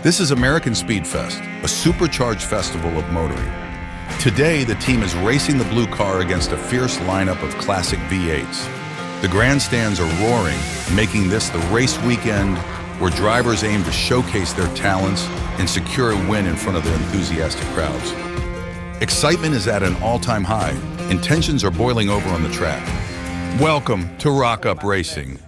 This is American Speedfest, a supercharged festival of motoring. Today, the team is racing the blue car against a fierce lineup of classic V8s. The grandstands are roaring, making this the race weekend where drivers aim to showcase their talents and secure a win in front of the enthusiastic crowds. Excitement is at an all-time high, and tensions are boiling over on the track. Welcome to Rock Up Racing.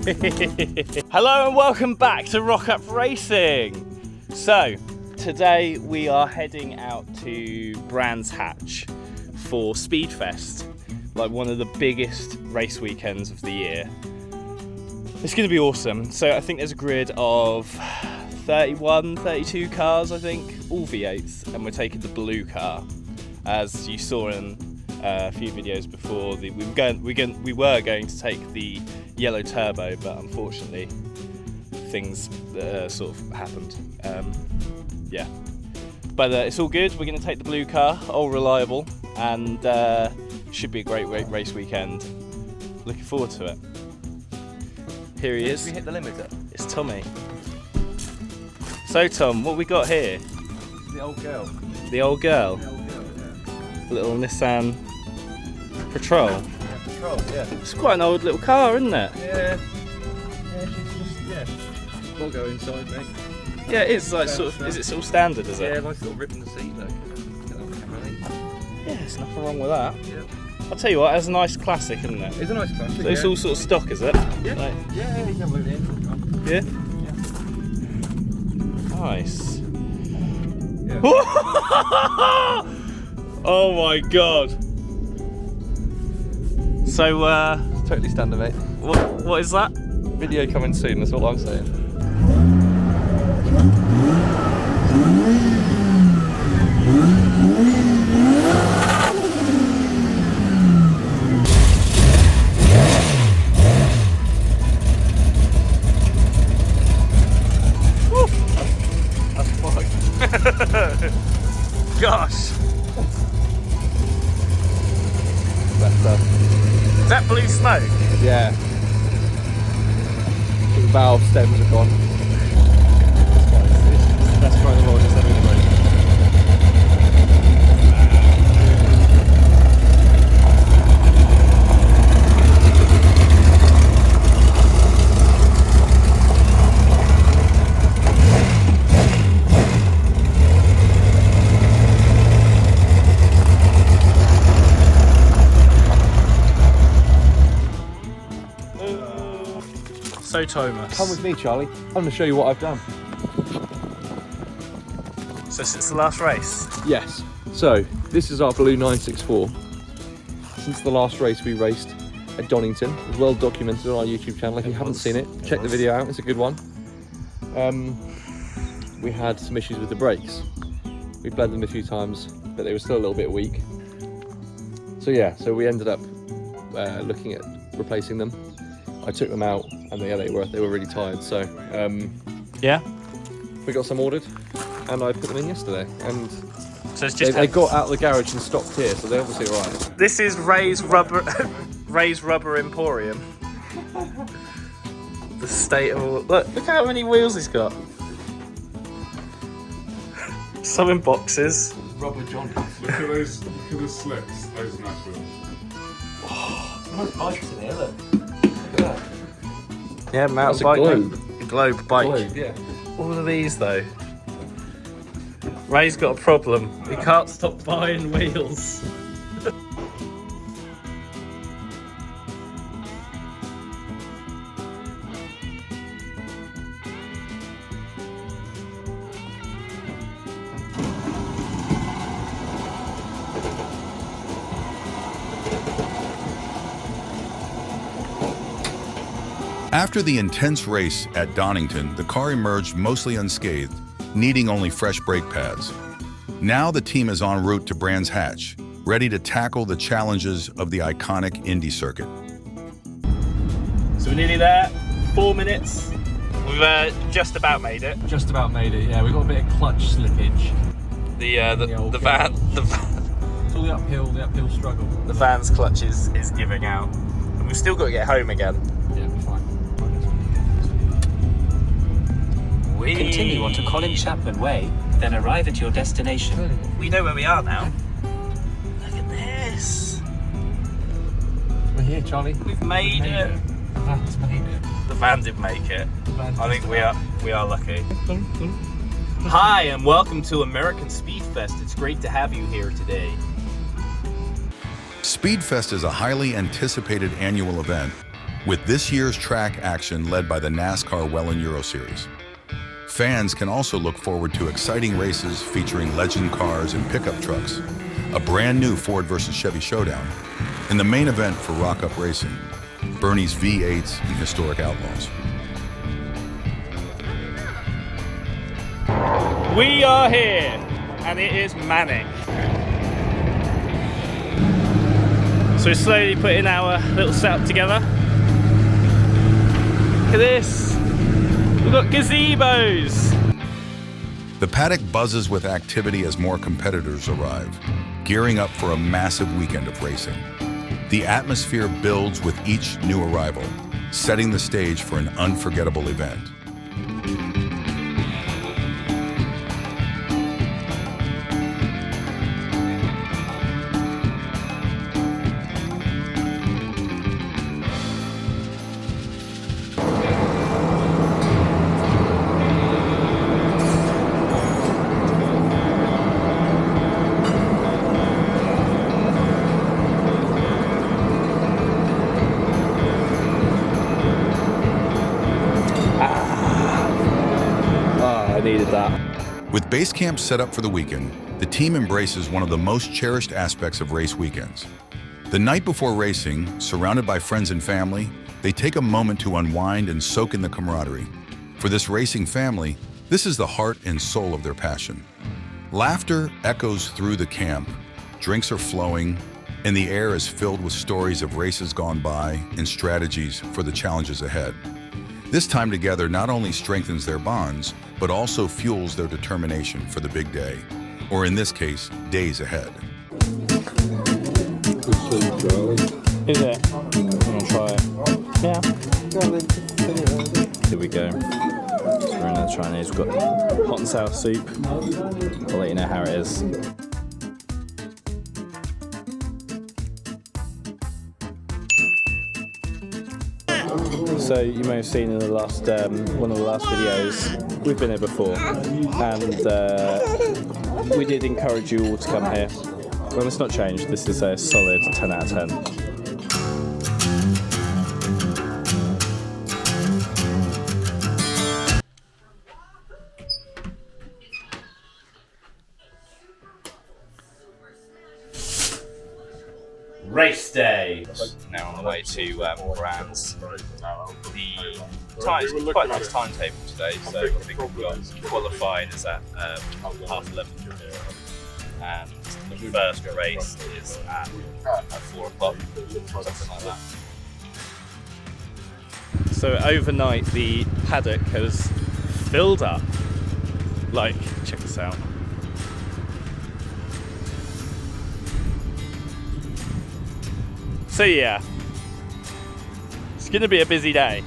Hello and welcome back to Rock Up Racing. So today we are heading out to Brands Hatch for Speedfest, like one of the biggest race weekends of the year. It's going to be awesome. So I think there's a grid of 31, 32 cars, I think, all V8s, and we're taking the blue car. As you saw in a few videos before, we were going to take the yellow turbo, but unfortunately things sort of happened. Yeah, but it's all good. We're going to take the blue car, all reliable, and should be a great race weekend. Looking forward to it. Here he is. We hit the limiter. It's Tommy. So Tom, what we got here? The old girl. The old girl. The old girl, yeah. Little Nissan Patrol. Yeah, Patrol, yeah. It's quite an old little car, isn't it? Yeah. Yeah, she's just, yeah. We'll go inside, mate. Yeah, it is like sort of. Is it sort of standard? Is it? Yeah, nice little rip in the seat, look. Get that on camera, mate. Yeah, there's nothing wrong with that. Yeah. I'll tell you what, it's a nice classic, isn't it? It's a nice classic. So it's all sort of stock, is it? Yeah. Like, Yeah, you can have a look at the engine. yeah? Yeah. Nice. Yeah. Oh my god. So, Totally standard, mate. what is that? Video coming soon, that's all I'm saying. Gosh. That's Is that blue smoke? yeah. The valve stems are gone. That's quite the road, just having a break. So Thomas. Come with me, Charlie. I'm going to show you what I've done. So since the last race? Yes. So, this is our blue 964. Since the last race we raced at Donington. It's well documented on our YouTube channel. If you haven't seen it, check the video out. It's a good one. We had some issues with the brakes. We bled them a few times, but they were still a little bit weak. So yeah, so we ended up looking at replacing them. I took them out, and yeah, they were really tired. So Yeah. we got some ordered, and I put them in yesterday. And So it's just they got out of the garage and stopped here, so they're obviously alright. This is Ray's Rubber Emporium. The state of all. Look how many wheels he's got. Some in boxes. Rubber Johnny. Look at those slicks, those nice wheels. Nice bikes in here, look. Look at that. Yeah, mountain That's a bike. Globe. A Globe bike. Globe, yeah. All of these though. Ray's got a problem. He can't stop buying wheels. After the intense race at Donington, the car emerged mostly unscathed, needing only fresh brake pads. Now the team is en route to Brands Hatch, ready to tackle the challenges of the iconic Indy circuit. So we're nearly there, 4 minutes. We've just about made it. Just about made it, yeah. We got a bit of clutch slippage. The van, It's all the uphill struggle. the van's clutch is giving out, and we've still got to get home again. Yeah, we're fine. Continue onto Colin Chapman Way, then arrive at your destination. We know where we are now. Look at this. We're here, Charlie. We've made it. The van's made it. The van did make it. Van I think we are lucky. Hi and welcome to American Speedfest. It's great to have you here today. Speedfest is a highly anticipated annual event, with this year's track action led by the NASCAR Well Euro Series. Fans can also look forward to exciting races featuring legend cars and pickup trucks, a brand new Ford vs. Chevy showdown, and the main event for Rock Up Racing, Bernie's V8s and Historic Outlaws. We are here, and it is manic. So we're slowly putting our little setup together. Look at this. We've got gazebos. The paddock buzzes with activity as more competitors arrive, gearing up for a massive weekend of racing. The atmosphere builds with each new arrival, setting the stage for an unforgettable event. Needed that. With base camp set up for the weekend, the team embraces one of the most cherished aspects of race weekends. The night before racing, surrounded by friends and family, they take a moment to unwind and soak in the camaraderie. For this racing family, this is the heart and soul of their passion. Laughter echoes through the camp, drinks are flowing, and the air is filled with stories of races gone by and strategies for the challenges ahead. This time together not only strengthens their bonds, but also fuels their determination for the big day, or in this case, days ahead. Is it? I'm gonna try it. Yeah. Here we go. So we're in the Chinese. We've got hot and sour soup. I'll let you know how it is. So you may have seen in the last one of the last videos, we've been here before, and we did encourage you all to come here. Well, it's not changed. This is a solid 10 out of 10. Race day. Now on the way to Brands. The time is quite a nice timetable today, so I think we've got qualified is at 11:30, and the first race is at 4 o'clock, something like that. So overnight the paddock has filled up. Like, check this out. So yeah, it's gonna be a busy day.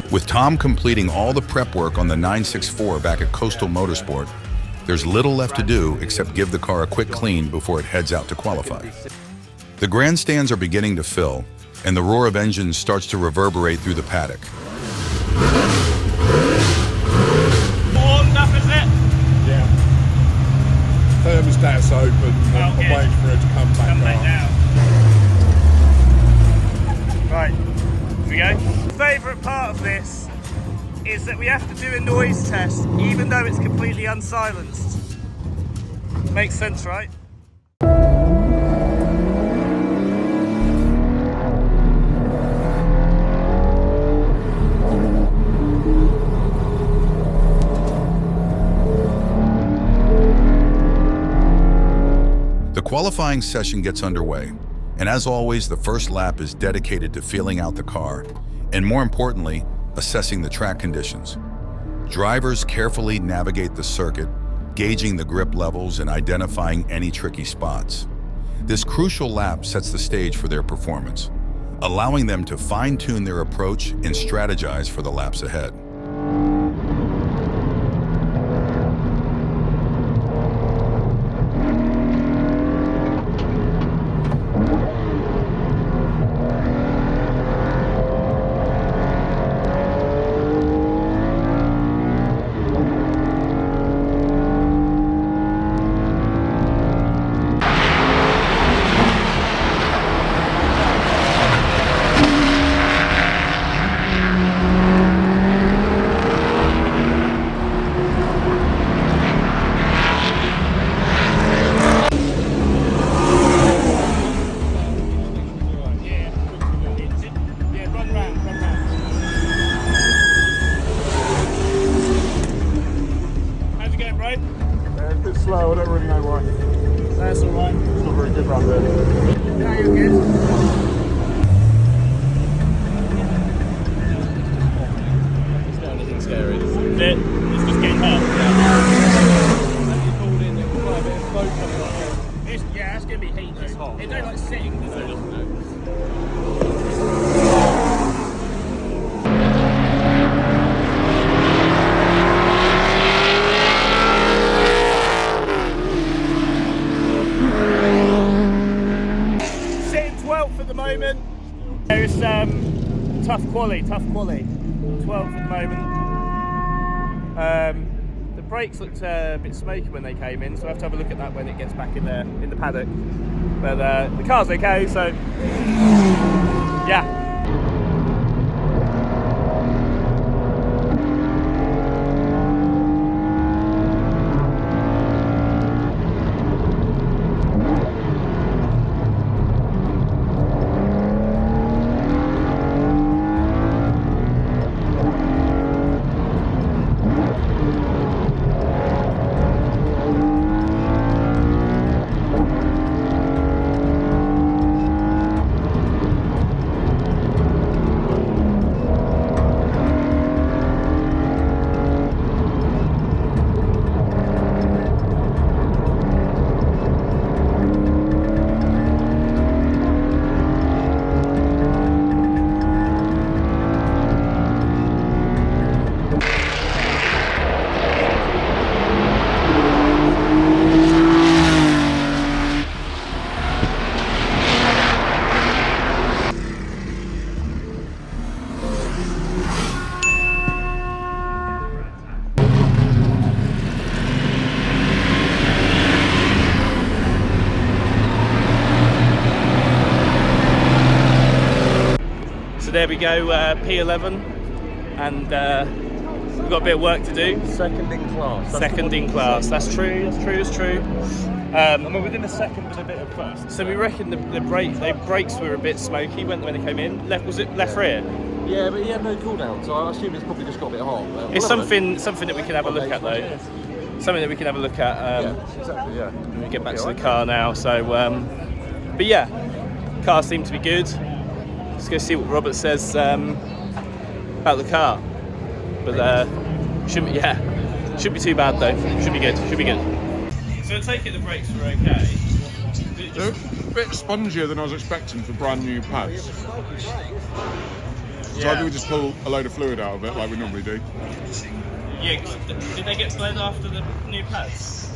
With Tom completing all the prep work on the 964 back at Coastal Motorsport, there's little left to do except give the car a quick clean before it heads out to qualify. The grandstands are beginning to fill, and the roar of engines starts to reverberate through the paddock. Warmed up, is it? Yeah. Thermostat's open. I'm good. waiting for it to come back down. Right, here we go. Favourite part of this is that we have to do a noise test even though it's completely unsilenced. Makes sense, right? The qualifying session gets underway, and as always, the first lap is dedicated to feeling out the car, and more importantly, assessing the track conditions. Drivers carefully navigate the circuit, gauging the grip levels and identifying any tricky spots. This crucial lap sets the stage for their performance, allowing them to fine-tune their approach and strategize for the laps ahead. Slow, I don't really know why. That's alright. It's not very good round there. No, you're good. It's not anything scary. It's just getting hot. Yeah, it's going to be heat though. It's hot. It don't like sitting, does it? At the moment. There's tough quali. 12th at the moment. The brakes looked a bit smoky when they came in, so I have to have a look at that when it gets back in the paddock. But the car's okay, so yeah. So there we go, P11, and we've got a bit of work to do. Second in class. Second in class. That's true. I mean, within a second was a bit of first. So we reckon the brakes were a bit smoky when they came in. Was it left rear? Yeah, but he had no cooldown, so I assume it's probably just got a bit hot. It's something that we can have a look at though. Something that we can have a look at. Yeah, exactly. Yeah. When we get back to the car now. So, but yeah, car seemed to be good. Let's go see what Robert says about the car. But shouldn't be too bad though. Should be good. So I take it the brakes were okay. They're a bit spongier than I was expecting for brand new pads. So I think we just pull a load of fluid out of it like we normally do. Yeah, did they get bled after the new pads?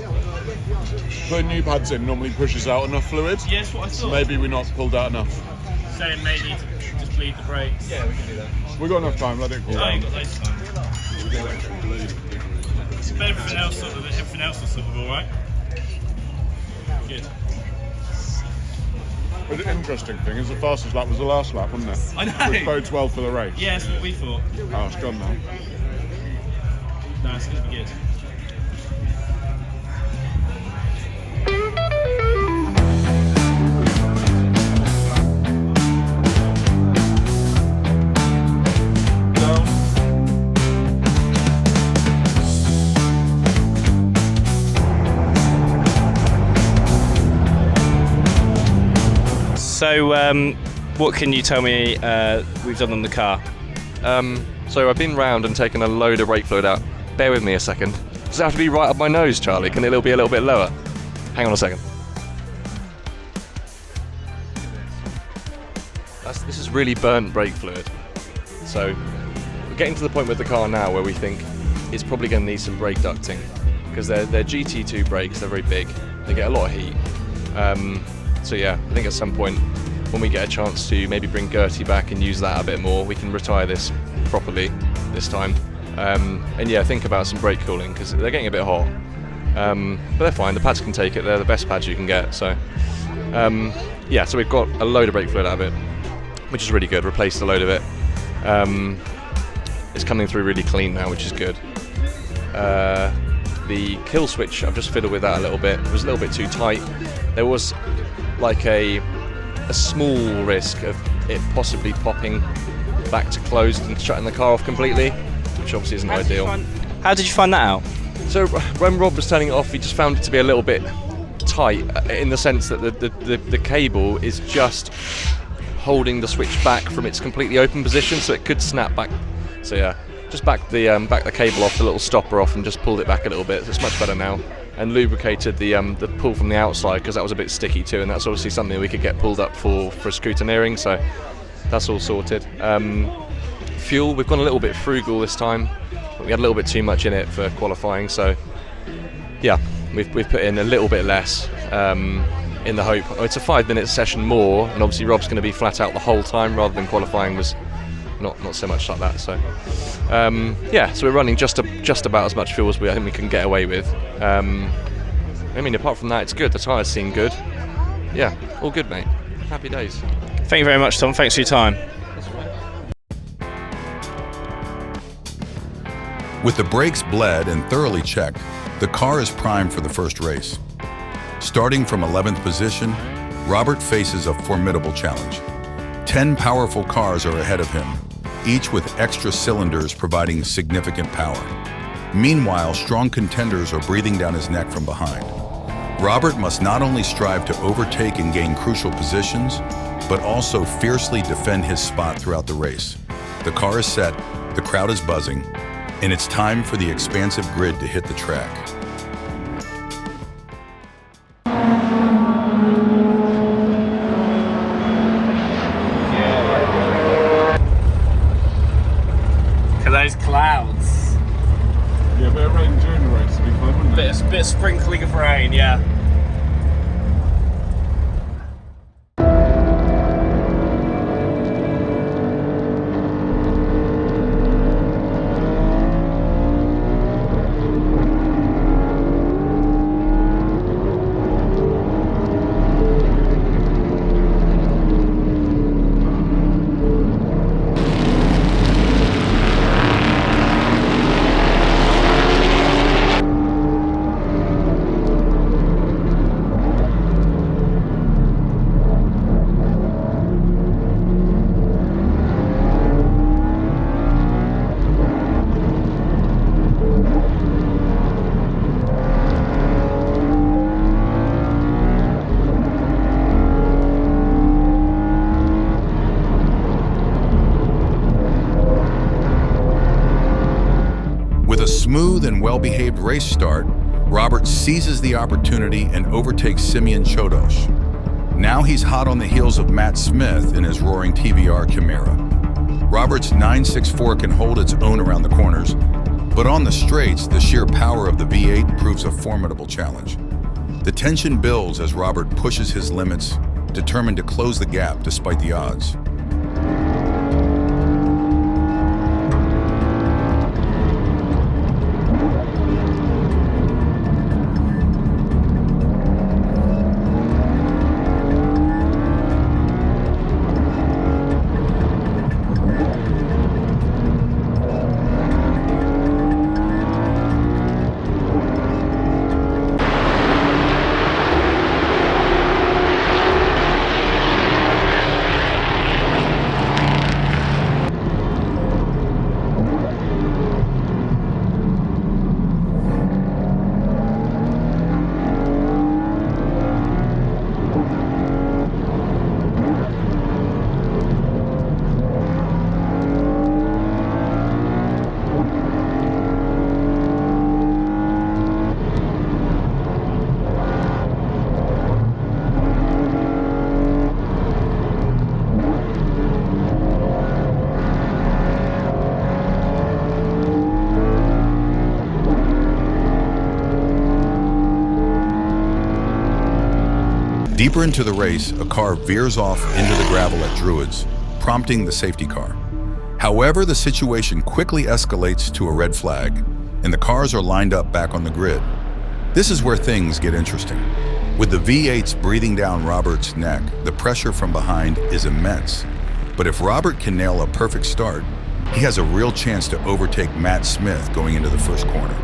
Putting new pads in normally pushes out enough fluid. Yeah, that's what I thought. Maybe we're not pulled out enough. So it may need to just bleed the brakes. Yeah, we can do that. We've got enough time, let it cool Oh, down. you got loads of time. But everything else was sort of alright. Good. But the interesting thing is the fastest lap was the last lap, wasn't it? I know. Which bodes well for the race. Yeah, that's what we thought. Oh, it's gone now. No, it's going to be good. So, what can you tell me we've done on the car? So I've been round and taken a load of brake fluid out. Bear with me a second. Does it have to be right up my nose, Charlie? Can it be a little bit lower? Hang on a second. This is really burnt brake fluid. So we're getting to the point with the car now where we think it's probably going to need some brake ducting, because they're GT2 brakes, they're very big, they get a lot of heat. So yeah, I think at some point when we get a chance to maybe bring Gertie back and use that a bit more, we can retire this properly this time. And yeah, think about some brake cooling, because they're getting a bit hot. But they're fine, the pads can take it, they're the best pads you can get. So yeah, so we've got a load of brake fluid out of it, which is really good, replaced a load of it. It's coming through really clean now, which is good. The kill switch, I've just fiddled with that a little bit. It was a little bit too tight. There was like a small risk of it possibly popping back to closed and shutting the car off completely, which obviously isn't ideal. How did you find that out? So when Rob was turning it off, he just found it to be a little bit tight, in the sense that the cable is just holding the switch back from its completely open position, so it could snap back. So yeah, just back the cable off, the little stopper off, and just pulled it back a little bit. So it's much better now. And lubricated the pull from the outside, because that was a bit sticky too, and that's obviously something we could get pulled up for scrutineering, so that's all sorted. Fuel, we've gone a little bit frugal this time, but we had a little bit too much in it for qualifying, so yeah, we've put in a little bit less in the hope. It's a 5-minute session more, and obviously Rob's going to be flat out the whole time, rather than qualifying was not so much like that. So yeah, so we're running just about as much fuel as I think we can get away with. I mean, apart from that, it's good. The tyres seem good. Yeah, all good, mate. Happy days. Thank you very much, Tom. Thanks for your time. With the brakes bled and thoroughly checked, the car is primed for the first race. Starting from 11th position, Robert faces a formidable challenge. 10 powerful cars are ahead of him, each with extra cylinders providing significant power. Meanwhile, strong contenders are breathing down his neck from behind. Robert must not only strive to overtake and gain crucial positions, but also fiercely defend his spot throughout the race. The car is set, the crowd is buzzing, and it's time for the expansive grid to hit the track. Those clouds. Yeah, a bit of rain during the race would be fun, wouldn't it? Bit of sprinkling of rain, yeah. Smooth and well-behaved race start, Robert seizes the opportunity and overtakes Simeon Chodos. Now he's hot on the heels of Matt Smith in his roaring TVR Chimera. Robert's 964 can hold its own around the corners, but on the straights, the sheer power of the V8 proves a formidable challenge. The tension builds as Robert pushes his limits, determined to close the gap despite the odds. Deeper into the race, a car veers off into the gravel at Druids, prompting the safety car. However, the situation quickly escalates to a red flag, and the cars are lined up back on the grid. This is where things get interesting. With the V8s breathing down Robert's neck, the pressure from behind is immense. But if Robert can nail a perfect start, he has a real chance to overtake Matt Smith going into the first corner.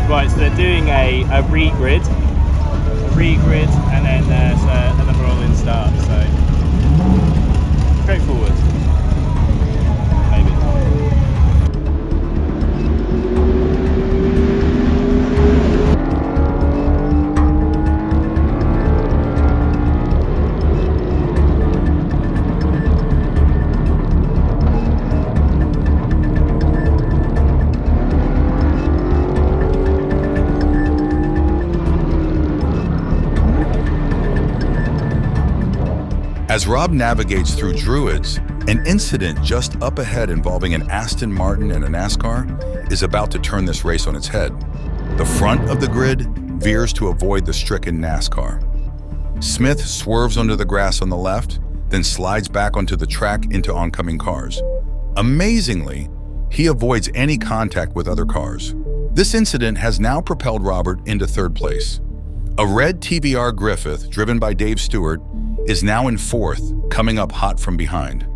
Right, so they're doing a regrid, and then there's another rolling start, so straightforward, maybe. As Rob navigates through Druids, an incident just up ahead involving an Aston Martin and a NASCAR is about to turn this race on its head. The front of the grid veers to avoid the stricken NASCAR. Smith swerves onto the grass on the left, then slides back onto the track into oncoming cars. Amazingly, he avoids any contact with other cars. This incident has now propelled Robert into third place. A red TVR Griffith, driven by Dave Stewart, is now in fourth, coming up hot from behind.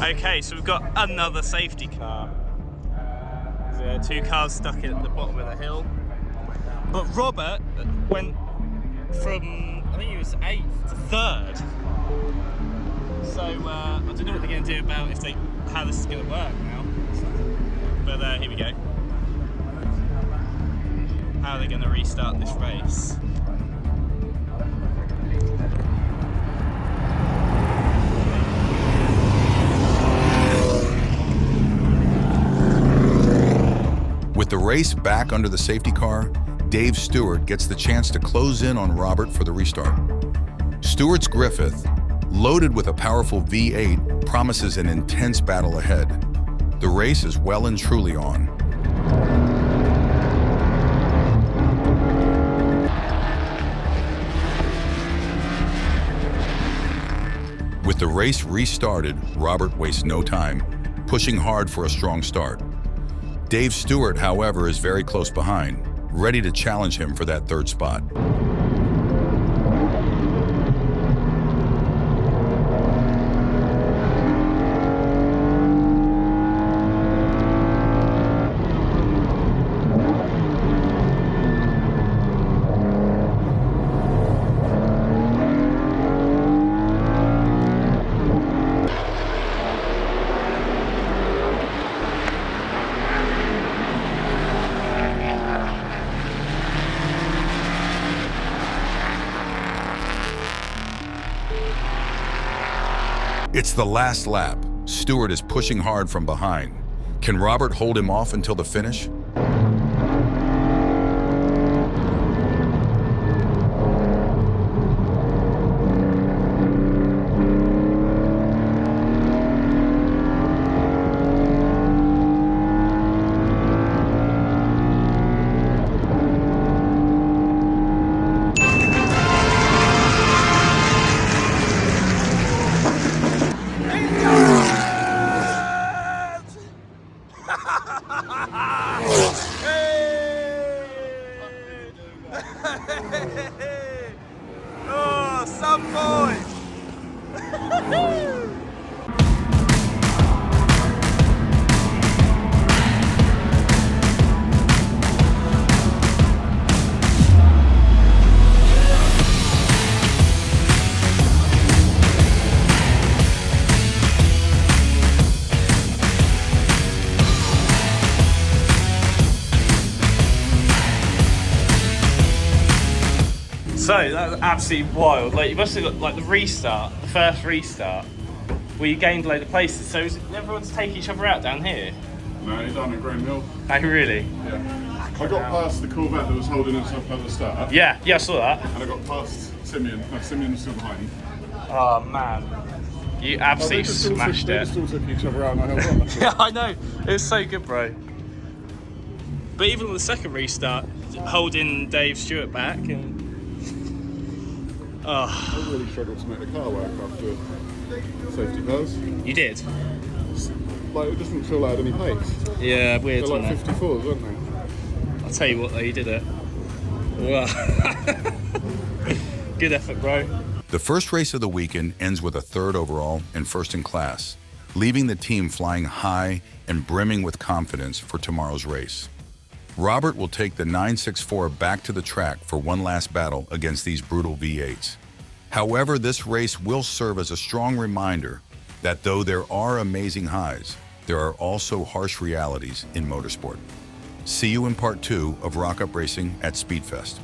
Okay, so we've got another safety car. There's two cars stuck at the bottom of the hill. But Robert went from, I think he was 8th to 3rd. So I don't know what they're going to do about how this is going to work now. But here we go. How are they going to restart this race? With the race back under the safety car, Dave Stewart gets the chance to close in on Robert for the restart. Stewart's Griffith, loaded with a powerful V8, promises an intense battle ahead. The race is well and truly on. With the race restarted, Robert wastes no time, pushing hard for a strong start. Dave Stewart, however, is very close behind, ready to challenge him for that third spot. It's the last lap. Stewart is pushing hard from behind. Can Robert hold him off until the finish? Oh, some boys! So that was absolutely wild. Like you must have got like the restart, the first restart, where you gained a load of places. So is everyone to take each other out down here? No, he done at Graham Hill. Oh really? Yeah. I got past the Corvette that was holding us up at the start. Yeah, I saw that. And I got past Simeon. No, Simeon was still behind. Oh man, you absolutely smashed They it. just all took each other out and I held on. That's all. Yeah, I know. It was so good, bro. But even on the second restart, holding Dave Stewart back and I really struggled to make the car work after safety cars. you did. Like, it doesn't feel like any pace. Yeah, weird. They're like Wasn't it? 54s, aren't they? I'll tell you what, though, you did it. Wow. Good effort, bro. The first race of the weekend ends with a third overall and first in class, leaving the team flying high and brimming with confidence for tomorrow's race. Robert will take the 964 back to the track for one last battle against these brutal V8s. However, this race will serve as a strong reminder that though there are amazing highs, there are also harsh realities in motorsport. See you in part 2 of Rock Up Racing at Speedfest.